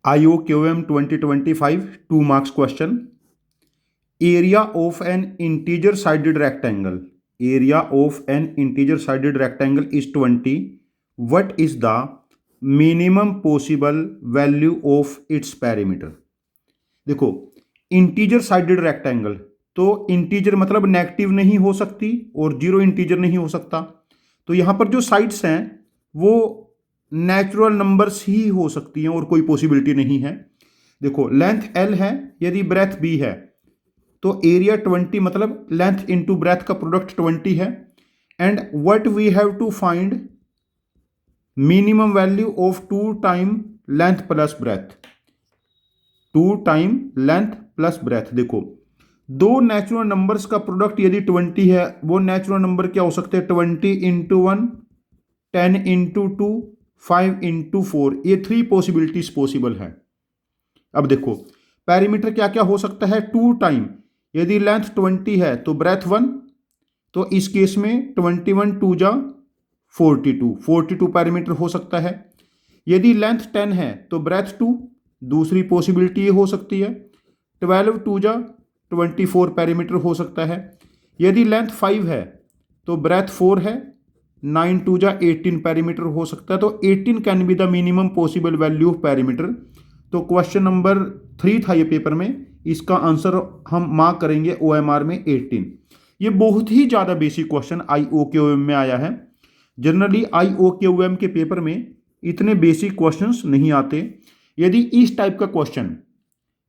IOQM 2025 2 marks question. Area of an integer sided rectangle. Area of an integer sided rectangle is 20. What is the minimum possible value of its perimeter? देखो, integer sided rectangle, तो integer मतलब negative नहीं हो सकती और zero integer नहीं हो सकता। तो यहां पर जो साइड्स हैं वो नेचुरल नंबर्स ही हो सकती हैं और कोई पॉसिबिलिटी नहीं है। देखो, लेंथ L है, यदि ब्रेथ B है तो एरिया 20 मतलब लेंथ इनटू ब्रेथ का प्रोडक्ट 20 है। And what we have to find minimum value of 2 time length plus breadth, 2 time length plus breadth. देखो, दो नेचुरल नंबर्स का प्रोडक्ट यदि 20 है, वो नेचुरल नंबर क्या हो सकते हैं? 20 इंटू 1, 10 इंटू 2, 5 इंटू 4। ये 3 पॉसिबिलिटीज पॉसिबल है। अब देखो, पैरीमीटर क्या क्या हो सकता है? 2 टाइम, यदि लेंथ 20 है तो ब्रेथ 1, तो इस केस में 21 2 जा 42, 42 पैरीमीटर हो सकता है। यदि लेंथ 10 है तो ब्रेथ 2, दूसरी पॉसिबिलिटी ये हो सकती है। 12 2 जा 24 पैरीमीटर हो सकता है। यदि लेंथ 5 है तो ब्रेथ 4 है, 9 2 जा 18 पैरीमीटर हो सकता है। तो 18 can be the minimum possible value of perimeter. तो क्वेश्चन नंबर 3 था ये पेपर में, इसका आंसर हम मार्क करेंगे OMR में 18। ये बहुत ही ज़्यादा बेसिक क्वेश्चन IOQM में आया है। जनरली IOQM के पेपर में इतने बेसिक क्वेश्चंस नहीं आते। यदि इस टाइप का क्वेश्चन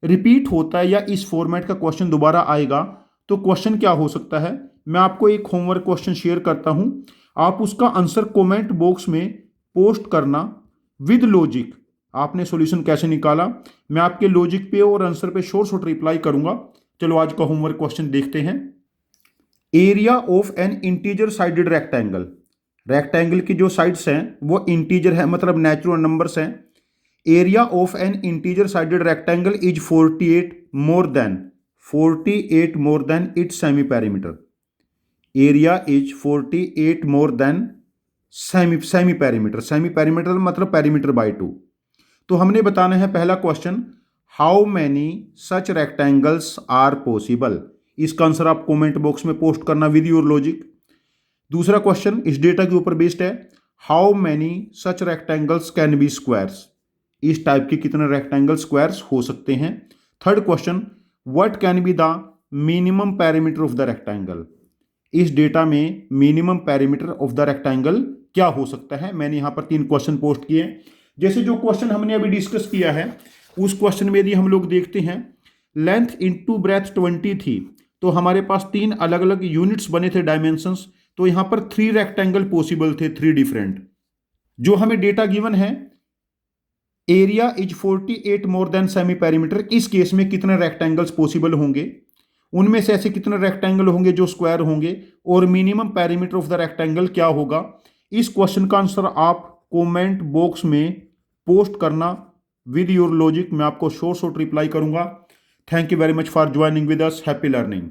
रिपीट होता है या इस फॉर्मेट का क्वेश्चन दोबारा आएगा तो क्वेश्चन क्या हो सकता है? मैं आपको एक होमवर्क क्वेश्चन शेयर करता हूं, आप उसका आंसर कमेंट बॉक्स में पोस्ट करना विद लॉजिक। आपने सॉल्यूशन कैसे निकाला, मैं आपके लॉजिक पे और आंसर पे शॉर्ट रिप्लाई करूंगा। चलो आज का होमवर्क क्वेश्चन देखते हैं। Area of an integer sided rectangle, rectangle की जो साइड्स हैं वो इंटीजर है मतलब नेचुरल नंबर्स हैं। Area of an integer sided rectangle is 48 more than its semi perimeter. Area is 48 more than semi perimeter. Semi perimeter मतलब perimeter by 2। तो हमने बताना है पहला question, how many such rectangles are possible. इसका answer आप comment box में post करना विद योर लॉजिक। दूसरा क्वेश्चन इस डेटा के ऊपर बेस्ड है, how many such rectangles can be squares. इस टाइप के कितने रेक्टेंगल स्क्वायर्स हो सकते हैं। Third question, what can be the minimum perimeter of the rectangle. इस डेटा में minimum perimeter of the rectangle क्या हो सकता है। मैंने यहां पर 3 क्वेश्चन पोस्ट किए। जैसे जो क्वेश्चन हमने अभी डिस्कस किया है उस क्वेश्चन में यदि हम लोग देखते हैं, लेंथ इनटू ब्रेथ 20 थी, तो हमारे पास 3 अलग अलग यूनिट्स बने थे, डायमेंशंस। तो यहां पर 3 रेक्टेंगल पॉसिबल थे, 3 डिफरेंट। जो हमें डेटा गिवन है, area is 48 more than semi perimeter, इस केस में कितने रेक्टेंगल्स पॉसिबल होंगे, उनमें से ऐसे कितने रेक्टेंगल होंगे जो स्क्वायर होंगे, और minimum perimeter of the rectangle क्या होगा। इस क्वेश्चन का आंसर आप कमेंट बॉक्स में पोस्ट करना विद योर लॉजिक। मैं आपको शॉर्ट रिप्लाई करूंगा। Thank you very much for joining with us. Happy learning.